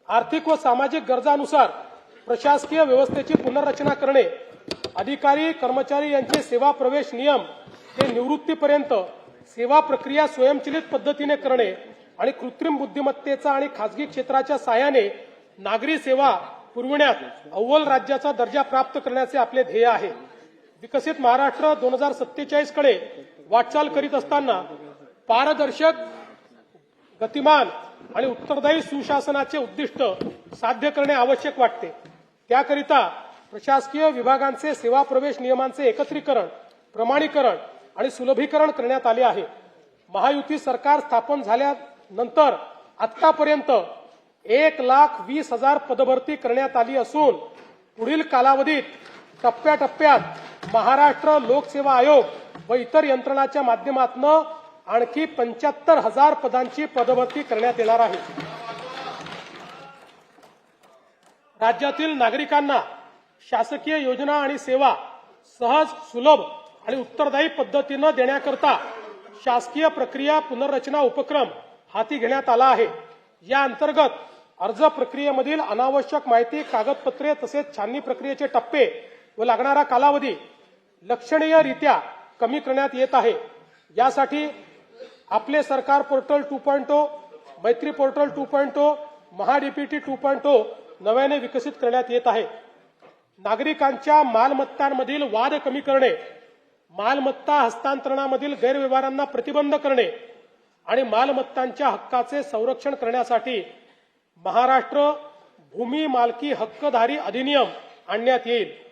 आर्थिक व सामाजिक गरजांनुसार प्रशासकीय व्यवस्थेची पुनर्रचना करणे, अधिकारी कर्मचारी यांचे सेवा प्रवेश नियम ते निवृत्तीपर्यंत सेवा प्रक्रिया स्वयंचलित पद्धतीने करणे आणि कृत्रिम बुद्धिमत्तेचा आणि खासगी क्षेत्राच्या साहाय्याने नागरी सेवा पुरविण्यात अव्वल राज्याचा दर्जा प्राप्त करण्याचे आपले ध्येय आहे। विकसित महाराष्ट्र 2047 कडे वाटचाल करीत असताना पारदर्शक, गतिमान आणि उत्तरदायी सुशासनाचे उद्दिष्ट साध्य करणे आवश्यक वाटते। त्याकरिता प्रशासकीय विभागांचे सेवा प्रवेश नियमांचे एकत्रीकरण, प्रमाणीकरण आणि सुलभीकरण करण्यात आले आहे। महायुती सरकार स्थापन झाल्यानंतर आतापर्यंत 1,20,000 पदभरती करण्यात आली असून पुढील कालावधीत टप्प्याटप्प्यात महाराष्ट्र लोकसेवा आयोग व इतर यंत्रणांच्या माध्यमातून आणखी 75,000 पदांची पदभरती करण्यात येणार आहे। राज्यातील नागरिकांना शासकीय योजना आणि सेवा सहज, सुलभ आणि उत्तरदायी पद्धतीने देण्याकरता शासकीय प्रक्रिया पुनर्रचना उपक्रम हाती घेण्यात आला आहे। या अंतर्गत अर्ज प्रक्रियेमधील अनावश्यक माहिती, कागदपत्रे तसेच छाननी प्रक्रियेचे टप्पे व लागणारा कालावधी लक्षणीयरित्या कमी करण्यात येत आहे। यासाठी आपले सरकार पोर्टल 2.0, मैत्री पोर्टल 2.0, महाडीपीटी 2.0 नव्याने विकसित करण्यात येत आहे। नागरिकांच्या मालमत्तांमधील वाद कमी करणे, मालमत्ता हस्तांतरणामधील गैरव्यवहारांना प्रतिबंध करणे आणि मालमत्तांच्या हक्काचे संरक्षण करण्यासाठी महाराष्ट्र भूमी मालकी हक्कधारी अधिनियम आणण्यात येईल।